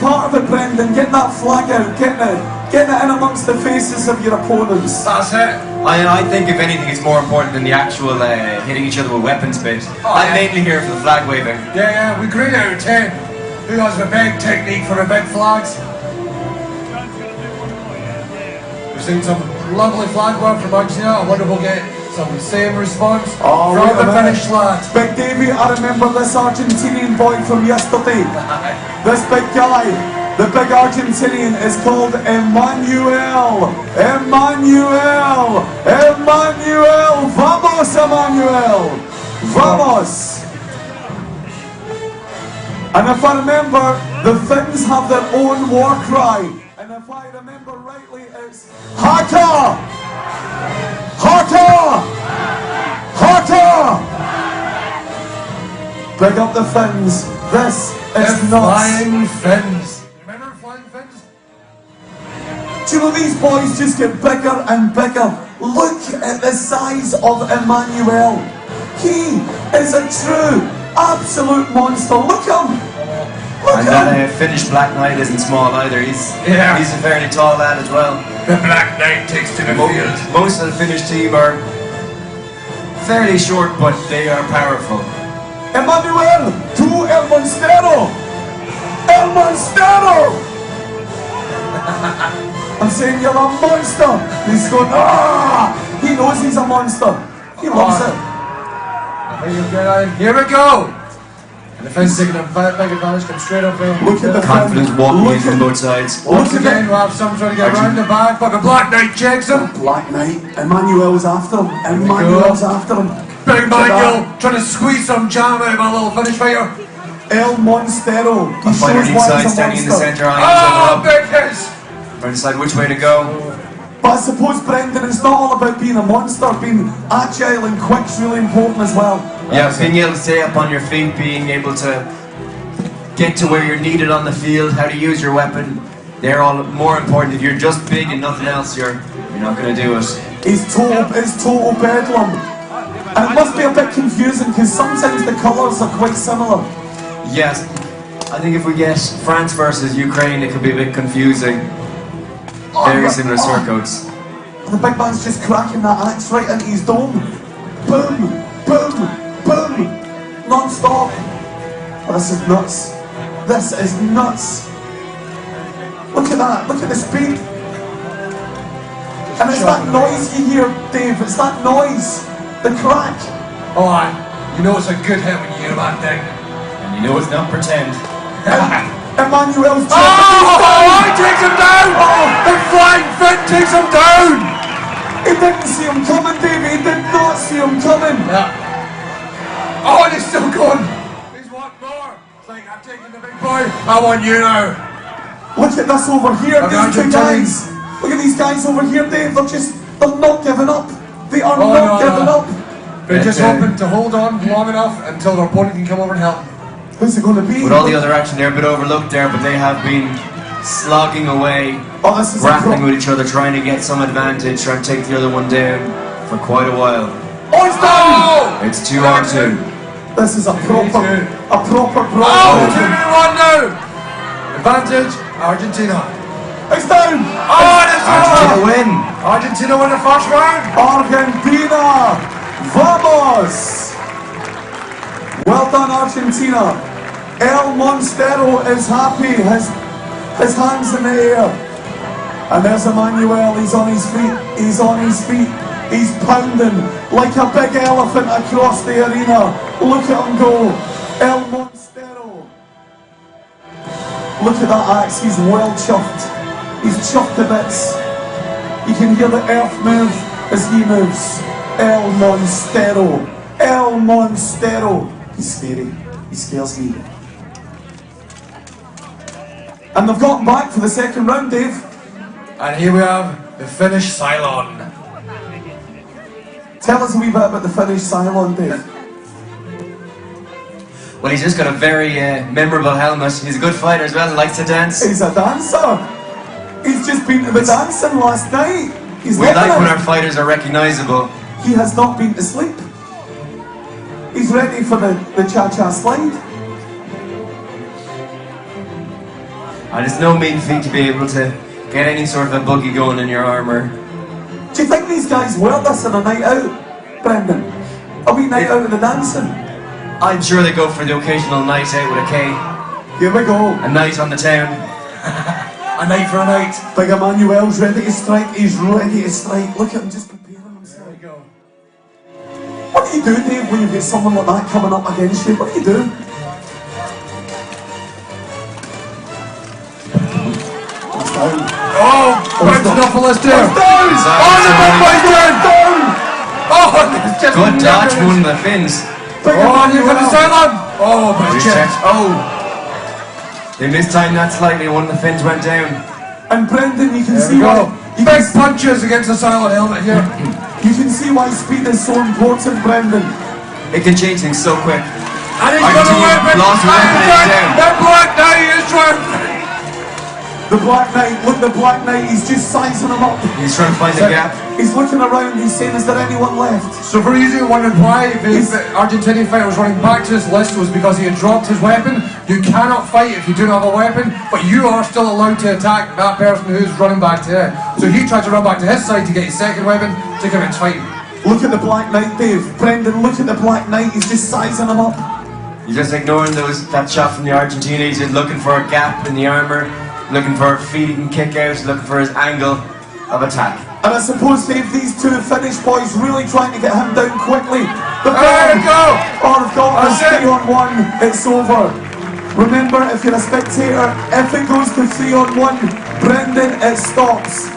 part of it, Brendan. Get that flag out. Get it in amongst the faces of your opponents. That's it. I think if anything it's more important than the actual hitting each other with weapons bit. I'm mainly here for the flag waving. Yeah, we grade out of 10. Who has the big technique for the big flags? We've seen some lovely flag work from Argentina. I wonder if we'll get some same response from the Finnish lads. Big Davey, I remember this Argentinian boy from yesterday. This big guy, the big Argentinian, is called Emmanuel. Emmanuel! Emmanuel! Vamos, Emmanuel! Vamos! And if I remember, the Finns have their own war cry. And if I remember rightly, it's Haka! Haka! Haka! Big up the Finns. This is nuts. Flying Finns. Remember Flying Finns? Do you know these boys just get bigger and bigger? Look at the size of Emmanuel. He is a true, absolute monster. Look at him. Look And at him. that Finnish Black Knight isn't small either. He's a fairly tall lad as well. The Black Knight takes to the field. Most of the Finnish team are fairly short, but they are powerful. Emmanuel to El Monstero. El Monstero. I'm saying you're a monster. He's going, ah! He knows he's a monster. He loves it. Here we go. And the Finns taking a big advantage, come straight up there. Look at the Confidence walking in from both sides. Once again, we'll have someone trying to get around the back, but the Black Knight checks him. Black Knight. Emmanuel's after him. Emmanuel's after him. Big Manuel trying to squeeze some jam out of my little Finnish fighter. El Monstero. He A fighter shows needs why side he's a standing in the monster. centre. Oh, big hits! Trying to decide which way to go. But I suppose, Brendan, it's not all about being a monster. Being agile and quick's really important as well. Yeah, being able to stay up on your feet, being able to get to where you're needed on the field, how to use your weapon. They're all more important. If you're just big and nothing else, you're not going to do it. It's total bedlam. And it must be a bit confusing because sometimes the colours are quite similar. Yes, I think if we get France versus Ukraine, it could be a bit confusing. Very similar surcoats. The big man's just cracking that axe right into his dome. Boom, boom, boom, non-stop. Oh, this is nuts. This is nuts. Look at that. Look at the speed. And it's that noise you hear, Dave. It's that noise. The crack. Oh, you know it's a good hit when you hear that thing. And you know it's not pretend. Emmanuel's he takes him down! Oh, the Flying Finn takes him down! He didn't see him coming, Dave. He did not see him coming. Yeah. Oh, and he's still going. He's want more. It's like, I'm taking the big boy. I want you now. Look at this over here. These two guys. Look at these guys over here, Dave. They're not giving up. They are not giving up. They're just hoping to hold on long enough until their opponent can come over and help. Who's it going to be? With all the other action, they're a bit overlooked there, but they have been slogging away, grappling with each other, trying to get some advantage, trying to take the other one down for quite a while. Oh, he's down! It's 2-on-2. This is a proper brawl. Oh, 2-1 now! Advantage, Argentina. It's down! Oh, it's Argentina over! win! Argentina win the first round! Argentina! Vamos! Well done, Argentina. El Monstero is happy, his hands in the air. And there's Emmanuel, he's on his feet, he's on his feet. He's pounding like a big elephant across the arena. Look at him go. El Monstero. Look at that axe, he's well chuffed. He's chuffed to bits. You can hear the earth move as he moves. El Monstero. El Monstero. He's scary. He scares me. And they've gotten back for the second round, Dave. And here we have the Finnish Cylon. Tell us a wee bit about the Finnish Cylon, Dave. Well, he's just got a very memorable helmet. He's a good fighter as well and likes to dance. He's a dancer. He's just been to the dancing last night. He's We like loving when it. our fighters are recognisable. He has not been to sleep. He's ready for the cha-cha slide. And it's no mean feat to be able to get any sort of a buggy going in your armour. Do you think these guys wear this on a night out, Brendan? A wee night out in the dancing? I'm sure they go for the occasional night out with a K. Here we go. A night on the town. A night for a night. Big Emmanuel's ready to strike. He's ready to strike. Look at him just preparing himself. There we go. What do you do, Dave, when you get someone like that coming up against you? What do you do? It's down. Oh, Brendan there. It's down! Oh, the big boy down! Oh, it's just Good dodge, one of the Finns. Big Oh, and you've got the Emmanuel. sideline. Oh, but it's checked. Oh! They mistimed that slightly, one of the Finns went down. And Brendan, you can There see we why. go. Big punches against the silent helmet here. You can see why speed is so important, Brendan. It can change things so quick. And he's got a weapon. Lost a weapon, he's down. That Black Knight is trying. The Black Knight, look, the Black Knight, he's just sizing him up. He's trying to find the gap. He's looking around, he's saying, is there anyone left? So for easy wondering why the Argentinian fighter was running back to this list was because he had dropped his weapon. You cannot fight if you don't have a weapon, but you are still allowed to attack that person who's running back to it. So he tried to run back to his side to get his second weapon to commence fighting. Look at the Black Knight, Dave. Brendan, look at the Black Knight, he's just sizing him up. You're just ignoring that shot from the Argentina. He's just looking for a gap in the armour, looking for a feet he can kick out, looking for his angle of attack. And I suppose, Dave, these two Finnish boys really trying to get him down quickly. There we go! Oh, they've got That's us it. 3-on-1, it's over. Remember, if you're a spectator, if it goes to 3-on-1, Brendan, it stops.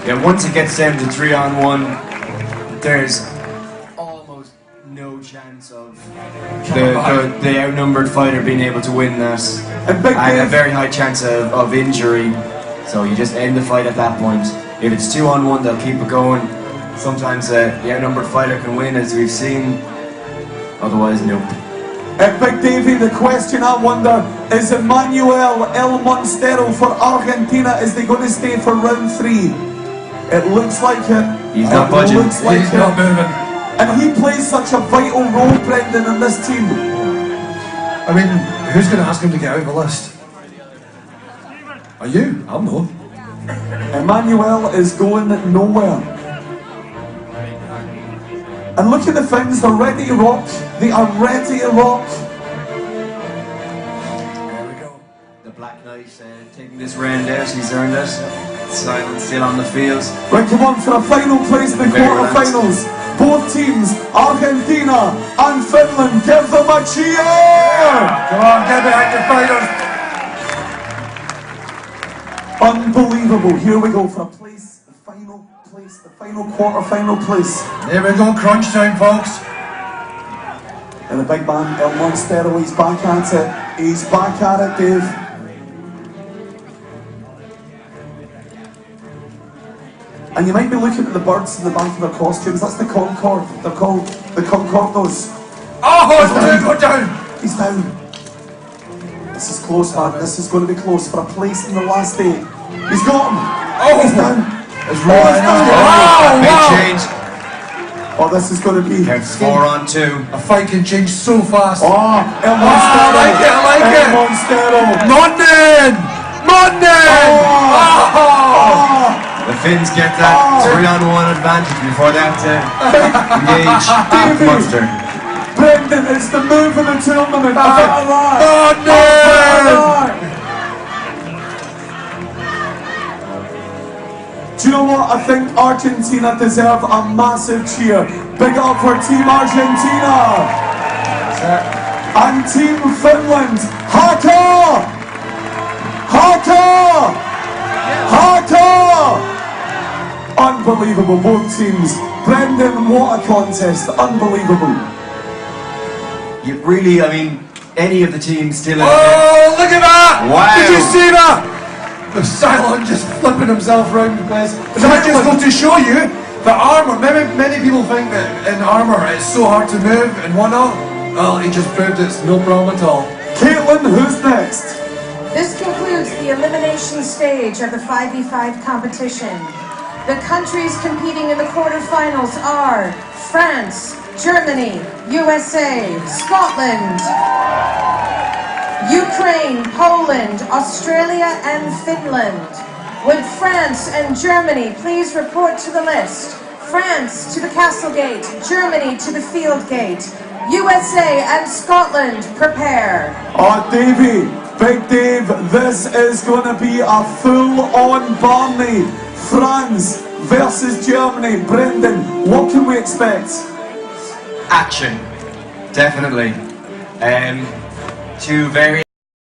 Yeah, once it gets down to 3-on-1, there's almost no chance of the outnumbered fighter being able to win that. And Big And a Dave, very high chance of injury. So you just end the fight at that point. If it's 2-on-1, they'll keep it going. Sometimes the outnumbered fighter can win, as we've seen. Otherwise, nope. Big Davey, the question I wonder, is Emmanuel El Monstero for Argentina, is they going to stay for round 3? It looks like it. He's not budging. Looks like He's it. not moving. And he plays such a vital role, Brendan, in this team. I mean, who's going to ask him to get out of the list? Are you? I'm not. Emmanuel is going nowhere. And look at the Finns, they're ready to rock. They are ready to rock. There we go. The Black Knight taking this round out. He's earned it. Silence still on the field. Right, come on for a final place in the Very quarterfinals. Both teams, Argentina and Finland, give them a cheer! Come on, get behind your fighters. Unbelievable. Here we go for a place, the final place, the final quarter-final place. There we go, crunch time, folks. And the big man, El Monstero, he's back at it. He's back at it, Dave. And you might be looking at the birds in the back of their costumes. That's the Concorde. They're called the Concordos. Oh, it's down, go down. He's down. This is close, man. This is going to be close for a place in the last day. He's got him. Oh, he's down. It's rolling. Oh, big wow. change. Oh, this is going to be... Counts 4-on-2. A fight can change so fast. Oh, El Monstero. I like it. El Monstero. London! London! Oh. The Finns get that 3-on-1 advantage before they have to engage Davey. Monster. Brendan, it's the move of the tournament. London! Do you know what? I think Argentina deserve a massive cheer. Big up for Team Argentina. And Team Finland. Haka! Haka! Haka! Unbelievable, both teams. Brendan, what a contest. Unbelievable. You really, I mean, any of the teams still in Oh, look at that! Wow. Did you see that? The Cylon just flipping himself around the place. That just goes to show you the armour. Many people think that in armour it's so hard to move and whatnot. Well, he just proved it's no problem at all. Caitlin, who's next? This concludes the elimination stage of the 5v5 competition. The countries competing in the quarterfinals are France, Germany, USA, Scotland. Ukraine, Poland, Australia and Finland. Would France and Germany please report to the list? France to the Castle Gate, Germany to the Field Gate. USA and Scotland, prepare. Oh, Davey, Big Dave, this is going to be a full-on Barney. France versus Germany. Brendan, what can we expect? Action, definitely. Two very